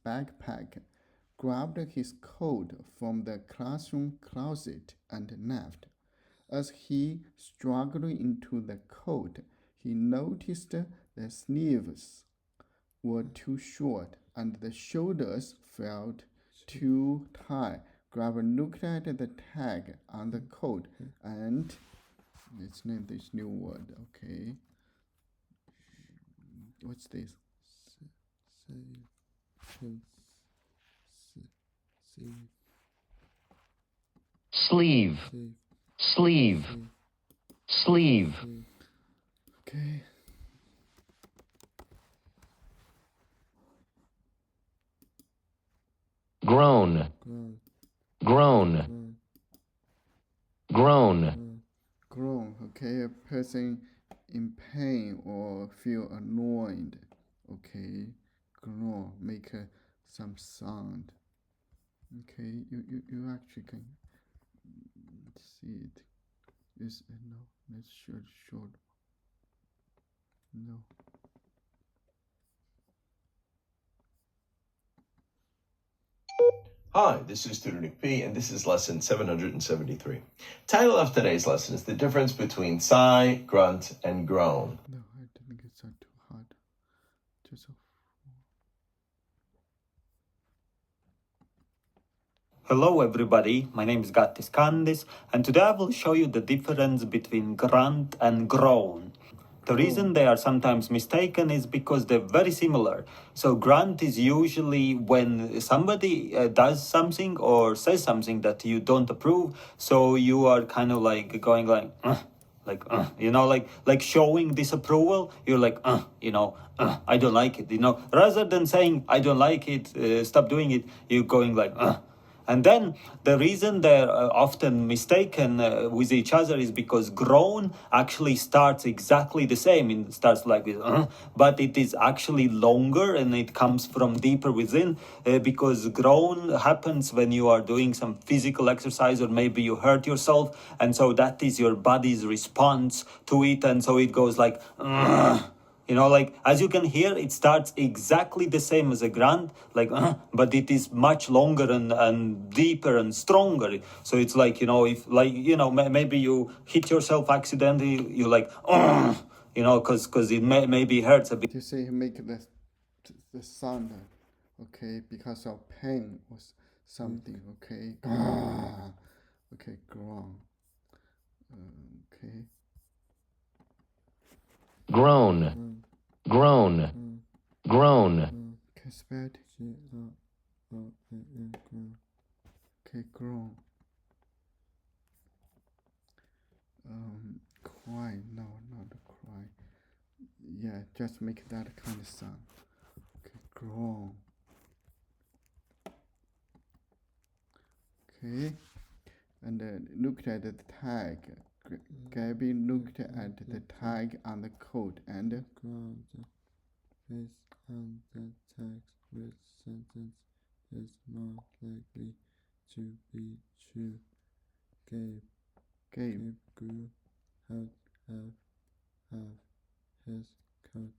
backpack, grabbed his coat from the classroom closet, and left. As he struggled into the coat, he noticed the sleeves were too short and the shoulders felt too tight. Grab looked at the tag on the coat and let's name this new word. Okay, what's this? Sleeve, sleeve, sleeve. Okay. Groan, groan, groan. Groan. Okay, a person in pain or feel annoyed. Okay, groan. Make some sound. Okay, you actually can see it. Is no. Let's short. No. Hi, this is Tutor Nick P, and this is lesson 773. Title of today's lesson is the difference between sigh, grunt, and groan. No, I didn't get that too hard. Just a Hello everybody, my name is Gattis Kandis, and today I will show you the difference between grunt and groan. The reason they are sometimes mistaken is because they're very similar. So grunt is usually when somebody does something or says something that you don't approve, so you are kind of like going like, you know, like showing disapproval. You're like, I don't like it, rather than saying, I don't like it, stop doing it, you're going like, And then the reason they're often mistaken with each other is because groan actually starts exactly the same. It starts like this, but it is actually longer and it comes from deeper within because groan happens when you are doing some physical exercise or maybe you hurt yourself. And so that is your body's response to it. And so it goes like, like as you can hear, it starts exactly the same as a grunt, like, but it is much longer and deeper and stronger. So it's like, if like, maybe you hit yourself accidentally, you're like, because it maybe hurts a bit. You say make the sound, okay, because of pain or something, okay. Okay, groan. Okay. Groan, groan, groan. Okay, spell it. Okay, groan. Cry. No, not cry. Yeah, just make that kind of sound. Okay, groan. Okay, and looked at the tag. Gabby looked at the tag on the coat and ground based on the text which sentence is more likely to be true. Gabe grew out of his coat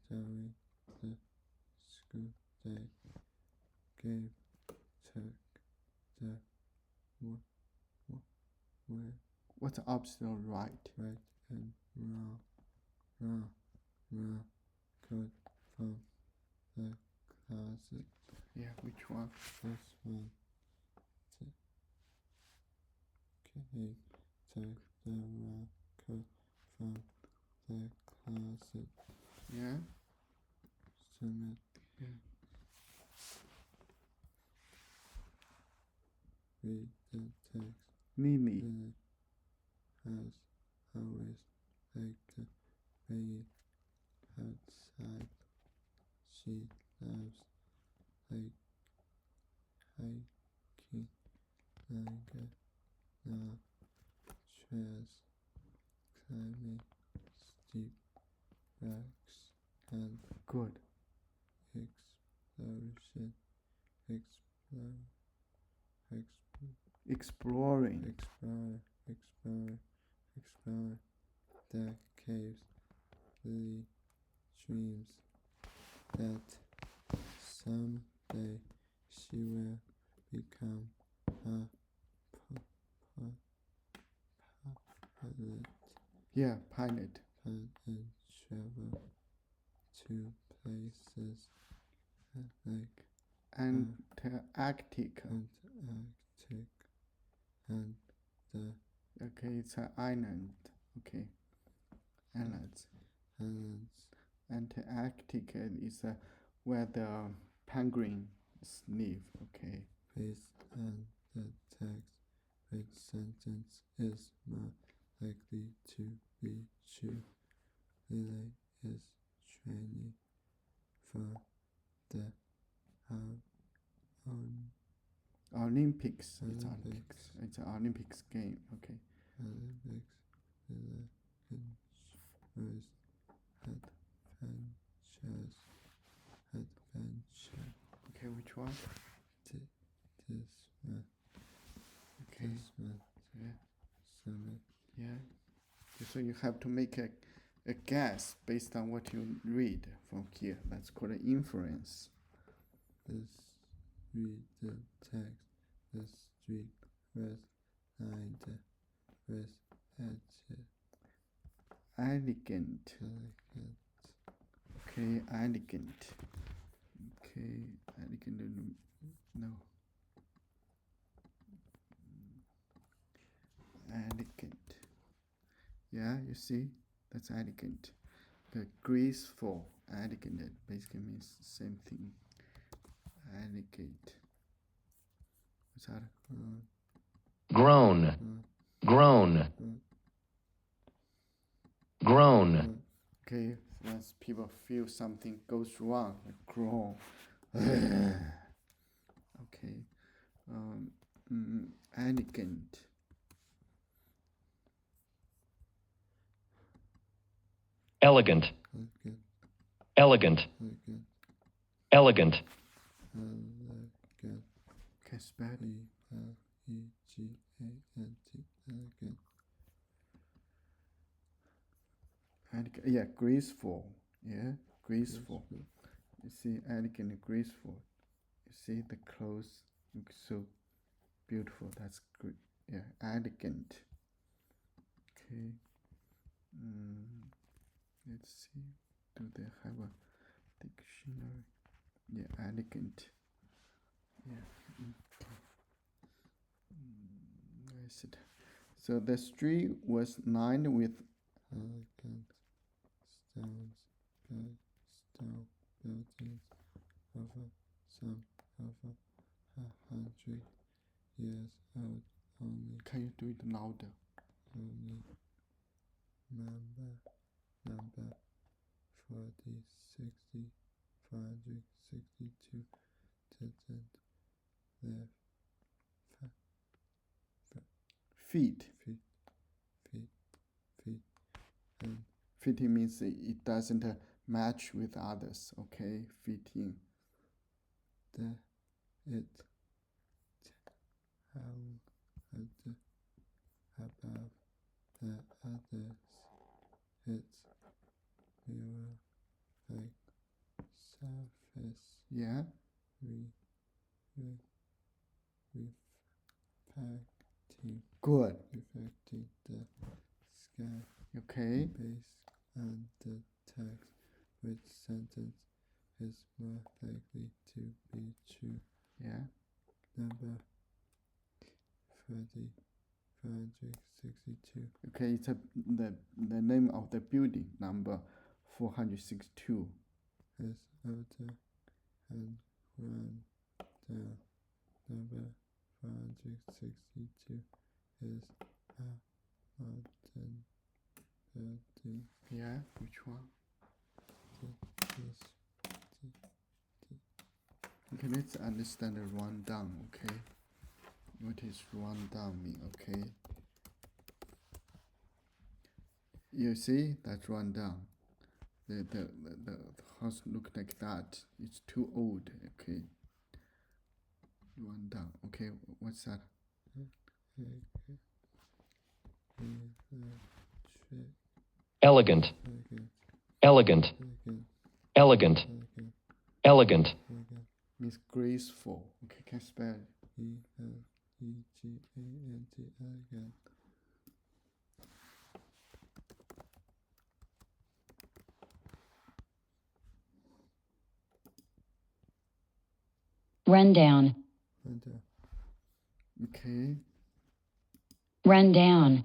during the school day. Gabe took the what's opposite of right? Right and wrong coat from the closet. Yeah, which one? This one. Okay, took the wrong coat from the closet. Yeah. Submit. Yeah. Read the text. Mimi has always liked to be outside. She loves hiking longer trails, climbing steep rocks, and good. Exploring the caves. Lily dreams that someday day she will become a pilot Yeah, pilot. and travel to places like Antarctic. Antarctic and the Okay, it's an island. Okay, islands. islands. Antarctic is where the penguins live. Okay. Based on the text, which sentence is more likely to be true? Lily is training for the Olympics. It's Olympics. Olympics. It's an Olympics game. Okay. Olympics. Lily enjoys adventure. Okay, which one? This one. Okay. This one. Yeah. Summer. Yeah. So you have to make a guess based on what you read from here. That's called an inference. Let's read the text. The street was lined with edges. Elegant. Elegant. Okay, elegant. Okay, elegant. No. Elegant. Yeah, you see? That's elegant. Okay, graceful. Elegant basically means the same thing. Elegant. What's that? Grown. Grown. Grown. Okay, once people feel something goes wrong, like groan. Okay. Elegant. Elegant. Elegant. Elegant. Elegant. Elegant. Elegant. Okay, spell it. E-L-E-G-A-N-T. Elegant. Elegant. Yeah, graceful. Yeah, graceful. You see, elegant and graceful. You see, the clothes look so beautiful. That's good. Yeah, elegant. Okay. Let's see. Do they have a dictionary? Yeah, elegant. Yeah. Okay. I said. So the street was lined with Elegant stones, stone buildings over some over 100 years old. Can you do it louder? Only number 40, 60, 462 didn't live. Feet. And Fitting means it doesn't match with others. Okay, fitting. it towered above the others. Its mirror-like surface Yeah. Good. reflecting the sky. Okay. Based on the text, which sentence is more likely to be true? Yeah. Number 40, 462. Okay, it's the name of the building, number 462. Is older and run down. Number 462 is a modern building. Yeah, which one? Okay, let's understand the rundown, okay? What is rundown mean, okay? You see, that's rundown. The house look like that. It's too old, okay? Rundown, okay, what's that? Elegant. Elegant. Elegant. Elegant. Means graceful. Okay, can I spell it? E-L-E-G-A-N-T, elegant. Rundown. Rundown. Okay. Rundown.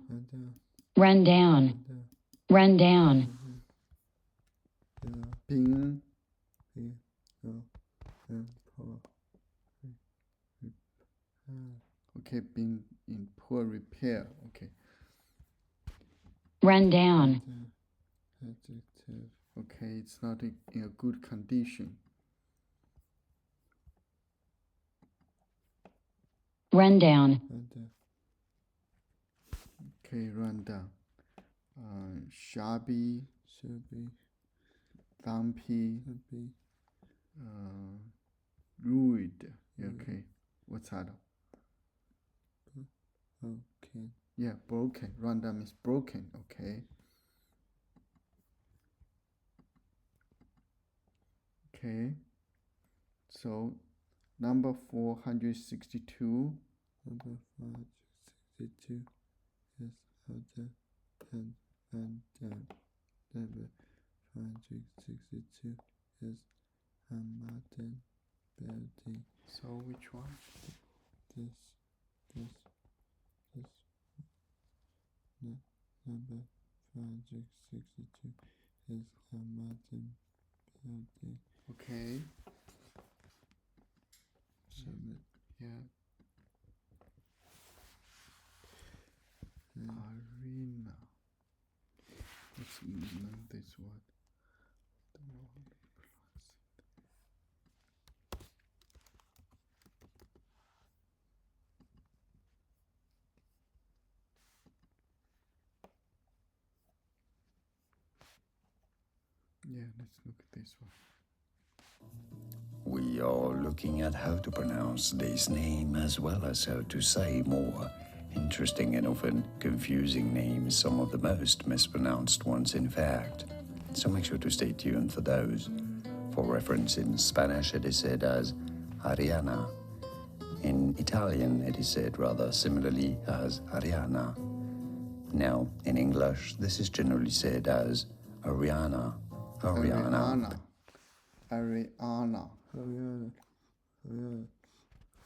Rundown. Rundown. Rundown. Being Poor. okay, being in poor repair. Okay. Rundown. Adjective. Okay, it's not in a good condition. Rundown. Rundown. Okay, run down. Shabby, Should be. dumpy, Should be. rude. Yeah, okay. What's that? Okay. Yeah, broken. Run down means broken. Okay. Okay. So, number 462. Number 562 is other and down. Number 562 is a modern building. So, which one? This. Number 562 is a modern building. Okay. Yeah. Arena. Let's learn this word. Yeah, let's look at this one. We are looking at how to pronounce this name as well as how to say more interesting and often confusing names, some of the most mispronounced ones in fact. So make sure to stay tuned for those. For reference, in Spanish it is said as Ariana. In Italian it is said rather similarly as Ariana. Now, in English, this is generally said as Ariana. Ariana. Ariana.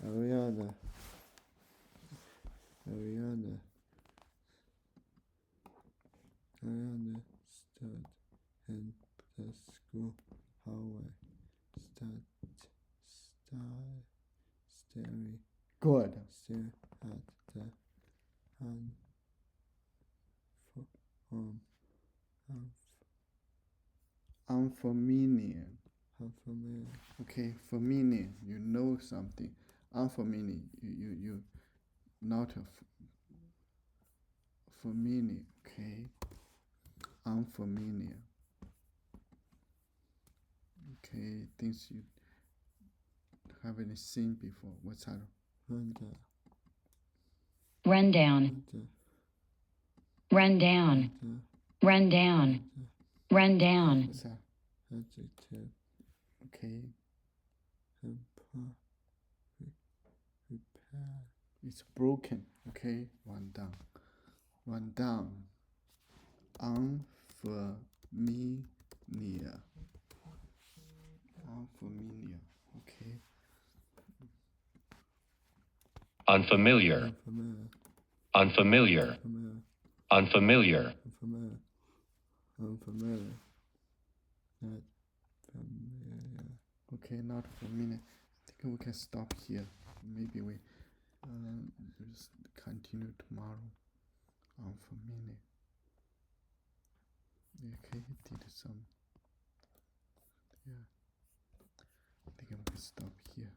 Ariana stood in the school hallway, staring Good. at the Unfamiliar. unfamiliar. Okay, familiar. You know something. Unfamiliar. You not familiar. Okay. Unfamiliar. Okay, things you haven't seen before. What's that? Rundown. Rundown. Rundown. Rundown. Rundown. What's that? Adjective. Okay, Repair. it's broken. Okay, run down. Run down. Unfamiliar. Unfamiliar. Okay. Unfamiliar. Unfamiliar. Unfamiliar. Unfamiliar. Not familiar. Okay, not familiar. I think we can stop here. Maybe we just continue tomorrow. Unfamiliar. Okay, he did some. Yeah. I think we can stop here.